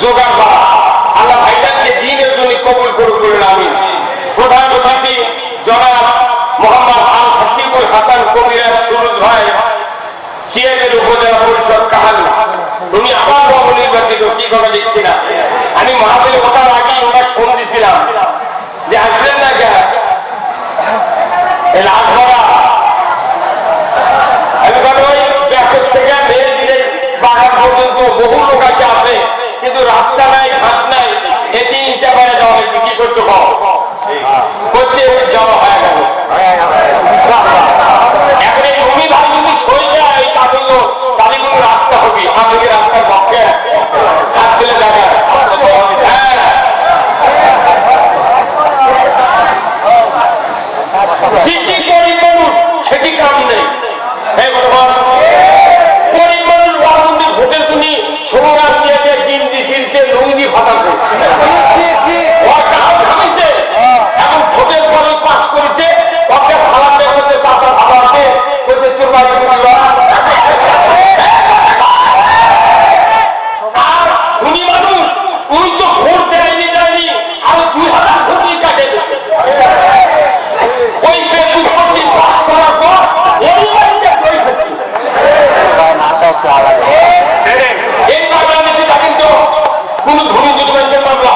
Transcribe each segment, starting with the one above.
জোগাড় করা। আল্লাহ ভাইজানকে দিনের জন্য কবুল করুন আমিন। প্রধান অতিথি জনাব মোহাম্মদ আল হাসিবুল হাসান কবির সুরুজ ভাই, সিএমের উপজেলা পরিষদ কাহালু, উনি আবার নবনির্বাচিত। কি কথা দেখছি না, আমি মাহফিলে ওঠার আগেই ওনাকে ফোন দিছিলাম যে আসলেন না কেন লাভ করা। আমি বলি ওই ব্যাপক থেকে মেয়ে দিলে বাগান পর্যন্ত বহু লোক আছে, কিন্তু রাস্তা নাই, ঘাট নাই, এটি ইচ্ছা করে যাওয়া হয়েছে। কি করতে করতে যাওয়া হয়ে গেল। এখন এই ভূমি ভাই যদি সই যায় এই কাজগুলো, তাহলে কোনো রাস্তা হবে। আমাদেরকে রাস্তার পক্ষে হাত দিলে দেখা কি গরিব মানুষ সেটি কাম নেই। গরিব মানুষ রাজনৈতিক ভোটের তুমি সোনার দিয়ে কিনতে কিনতে লুঙ্গি ফাটাচ্ছে, এখন ভোটের পরে পাস করেছে, ওকে ভালো করতে তারপর ভালো আছে করতে চোর আর ধনী মানুষ ওই তো ভোট দেয়নি যায়নি, আর 2000 ভোটই কাটে দিচ্ছে। ওই ফেসবুক পাস করার পর এই বাংলাদেশে কিন্তু কোন ধনী যুবকের মামলা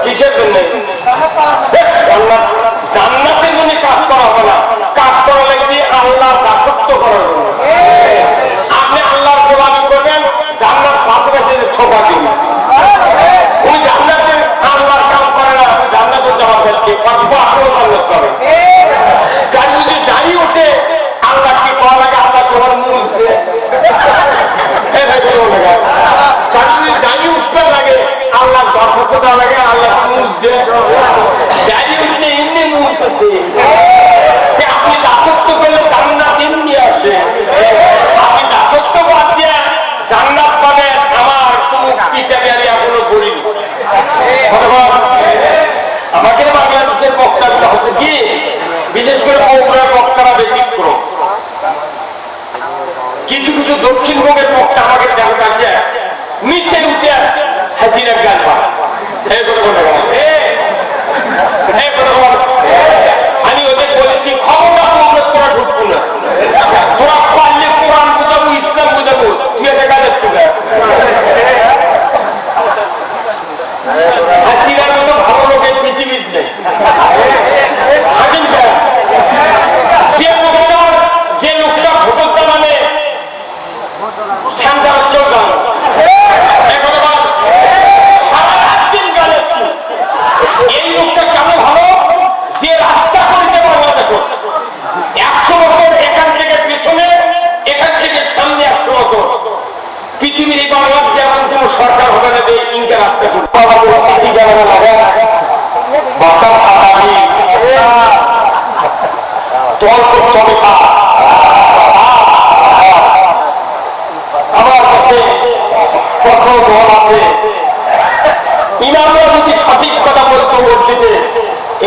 কিসের জন্য? জান্নাতের জন্য কাজ করা হবে না, কাজ করা লাগবে আল্লাহর দাসত্ব করার জন্য। আপনি আল্লাহর গোলামি করবেন, জান্নাত পাশাপাশি ছোপা দিন। ওই জান্নাতের আল্লাহর কাম করে না, জান্নাতের জবাব দিচ্ছে আপনিও জান্নাত করেন। কাজ যদি জানি ওঠে আল্লাহ কি করা লাগে, আল্লাহ তোমার মুখ দিয়ে কাজ যদি জানি উঠতে লাগে আল্লাহ দরখাস্ত দেওয়া লাগে, আল্লাহ মুখ দিয়ে জানি উঠলে এমনি মুখ আপনি দাসত্ব করলে জান্নাত এমনি আসে। আপনি দাসত্ব বাদ দিয়ে জান্নাত পাবেন আমার কোন পিঠাবে আমি এখনো করিনি। আমাকে বাংলাদেশের বক্তাগুলো হচ্ছে কি, বিশেষ করে বগুড়ার বক্তারা ব্যতিক্রম। কিছু কিছু দক্ষিণবঙ্গের বক্তা আমাকে দেখা যাচ্ছে নিচে উঠে হাজিরা গান পায়। আমি ওদের বলেছি ক্ষমতা প্রবেশ করা ঢুকবো না, তোরা পারলে কোরআন বুঝাবো, ইসলাম বুঝাবো, তুই একটা গানের তুলে হাজিরার মতো ভালো লোকের পৃথিবীর নেই। যে লোকটা ভোটটা মানে এই লোকটা কেন ভালো, যে রাস্তা করিতে বাংলাদেশ 100 বছর এখান থেকে পেছনে, এখান থেকে সামনে 100 বছর। পৃথিবীর এই বাংলাদেশে এমন কোন সরকার হবে না যে ইনকে রাস্তা করতে আমার কাছে কত দল আছে, ইমামরা যদি সঠিক কথা বলতো মসজিদে,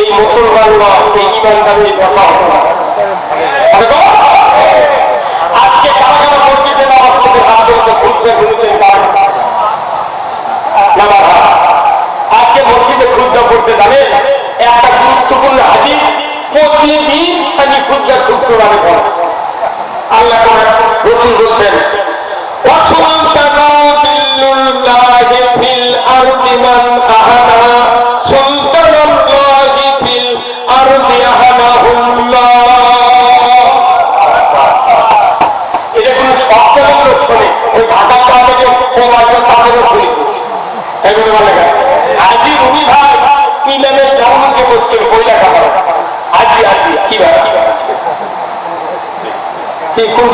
এই মুসলমানরা এই ইমানদারের কথা হতো না। আজকে কারা কারা মসজিদে নামাজ পড়তে হাত ধরতে খুঁজতে ঘুরতে আজকে মসজিদে খুঁজতে পড়তে জানে একটা গুরুত্বপূর্ণ হাদিস প্রতিদিন খালি খুঁজতে শুক্রবারে পড়ে। আল্লাহ রসুল বলছেন এটা কোন সপ্তাহের লক্ষণে ওই ভাষা আজি রবি ভাই ইমামের জন্মকে করছেন বই লেখা করে আজি আজি কি ভাই কি কোন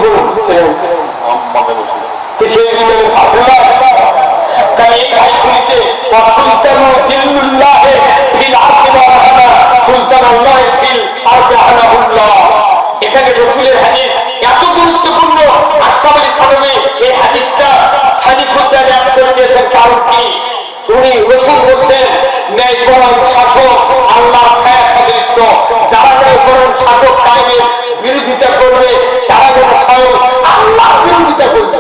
সেই ইমামের ভাবনা তাই এই ভাইগুলিতে এখানে রসুলের হাদিস এত গুরুত্বপূর্ণ। আশরাফ আলী থানভী এই হাদিসটা সাজি খুঁজতে ব্যাখ্যা করে দিয়েছেন। কারণ কি, উনি রসুল বলছেন ন্যায় পরায়ণ শাসক আল্লাহ সদৃশ্য, যারা ন্যায় পরায়ণ শাসক কায়েমের বিরোধিতা করবে তারা যেন স্বয়ং আল্লাহ বিরোধিতা করবে।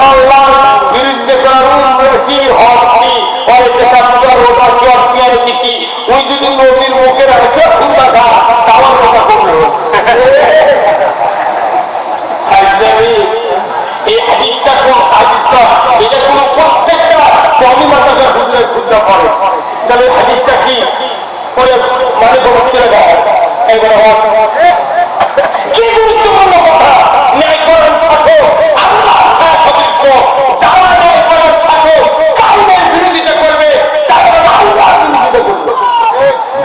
আল্লাহ বিরুদ্ধে করার কি হক কি কি ওই যদি নদীর মুখের তাওয়ার কথা করলো। এই হাদিসটা কোন হাদিসটা, এটা কোন প্রত্যেকটা স্বামী মাতাকে খুঁজলে খুঁজতে পারে। তাহলে হাদিসটা কি করে মানে বলতে দেয় এবারে কি গুরুত্বপূর্ণ কথা। ন্যায় করেন থাকো আল্লাহ সদৃশ্য, যারা ন্যায় করেন থাকো কাউমের বিরোধিতা করবে তারা আল্লাহ বিরোধিতা করবে।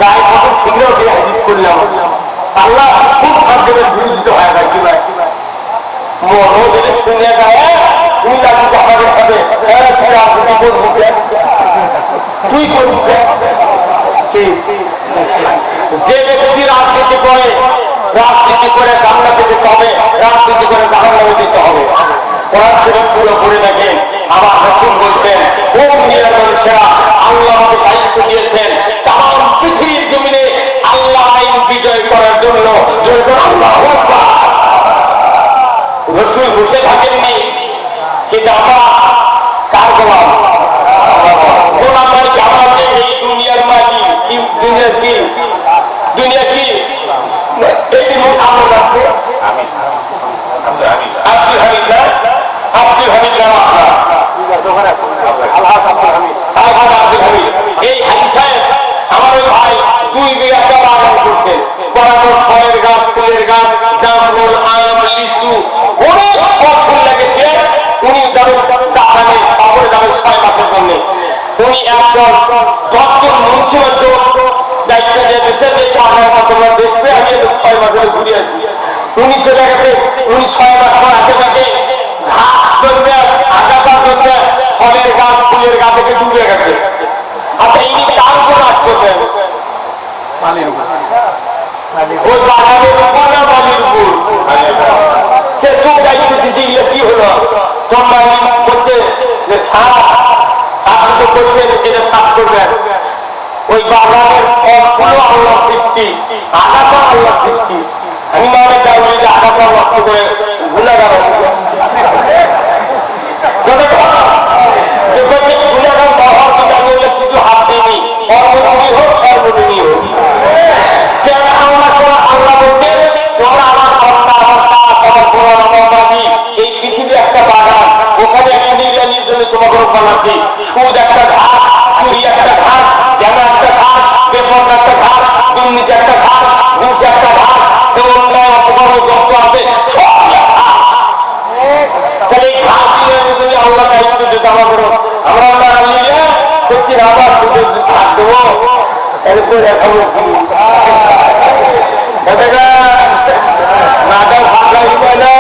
গায়ে কখন শুনলেও যে হাদিস করলাম আল্লাহ খুব ভাগ্যের বিরোধিতা হয় না কি ভাই মনো যদি শুনে গায়ে তুমি তাকে আমাদের হবে তুই করবি। যে ব্যক্তি রাজনীতি করে জান্নাতে যেতে হবে, রাজনীতি করে জাহান্নামে যেতে হবে। কোরআন শরীফগুলো পড়ে দেখেন আমার রাসূল বলছেন ও দুনিয়ার মানুষেরা আল্লাহ আমাকে দায়িত্ব দিয়েছেন তাম পৃথিবীর জমিনে আল্লাহ আইন বিজয় করার জন্য। আল্লাহু আকবার। রাসূল বসে থাকেননি কিন্তু আমরা কার গোলাম? গোলাম মানে আমাদের এই দুনিয়ার মাঝি দুনিয়ার কি দুনিয়া কি আব্দুল হামিদ করে ঘুরে আসি। উনি চলে গেছে, উনি 6 মাস পর আশেপাশে ঘাস জন্মে, আগাছা জন্মে, ফলের গাছ ফুলের গাছ থেকে ডুবে গেছে। আচ্ছা ইনি কার উপর রাজ করবেন? ওই বাগানের উপর না বালির উপর? সে চোখ দায়িত্ব দিলে কি হলো? তোমরা করছে যে আপনি তো করছেন যেটা সাফ করবেন। ওই বাগানের ফলগুলো আল্লাহ সৃষ্টি, আগাছা আল্লাহ সৃষ্টি। আমি মনে চাই যে আগাছা নষ্ট করে ভুলে গেল কিছু হাত দিইনি, কর্মজীবী হোক কর্মজীবী হোক। আল্লাহ বলছে তোমরা আমার এই পৃথিবী একটা বাগান, ওখানে একটা নির্যানির জন্য তোমাকে বানাচ্ছি। সুদ একটা ঘাস, চুরি একটা ঘাস, জ্ঞান একটা ঘাস, বেপন একটা ঘাস, দুর্নীতি একটা ঘাস, ঘুষ একটা ঘাস, অন্যায় অপকর্ম যত আছে তাহলে এই ঘাস দিয়ে আল্লাহ দায়িত্ব দিতে আমার আমরা নিয়ে সত্যি আবার ঘাস দেবো এরপর এখন নাটা ভাষা না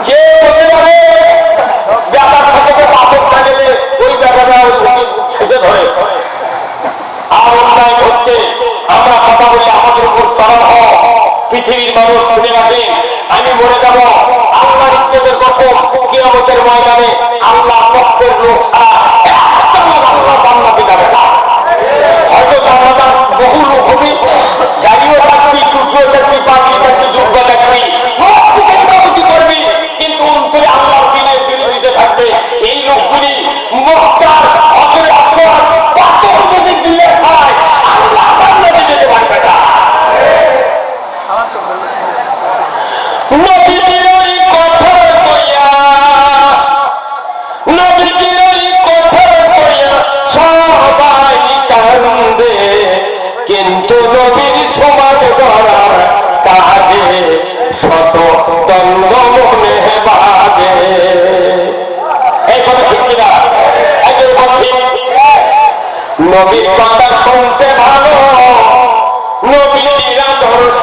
কে বলতে পারে ব্যাপার থেকে পাথর থাকলে ওই ব্যাপারটা খুঁজে ধরে। আর অন্যায় করতে আমরা কথা বলি আমাদের উপর তরল হয়। পৃথিবীর মানুষ শুনে রাখে আমি বলে যাব আল্লাহ ইজ্জতের কসম কিয়ামতের ময়দানে আল্লাহ পক্ষের লোক আল্লাহ বান্দাকে যাবে না। হয়তো জান্নাতের বহু লোক হবে, গাড়িও থাকবি, টুকরো থাকবি, পাখি থাকবি, দুর্গ থাকবি, মোটামুটি করবি, কিন্তু অন্তরে আল্লাহর দিনের বিরোধিতা থাকবে। এই লোকগুলি মক্কার অজরে আকবর পাথর যদি দিলে খায় আল্লাহ বান্দাকে যেতে পারবে না। নবীজির ওই কথা কইয়া, নবীজির ওই কথা কইয়া সবাই কান্দে, কিন্তু নবীর সমাজ গড়ার কাজে শত দ্বন্দ্ব মনে বাজে। এই কথা ঠিক কিনা? নবীর কথা শুনতে ভালো, নবীর আদর্শ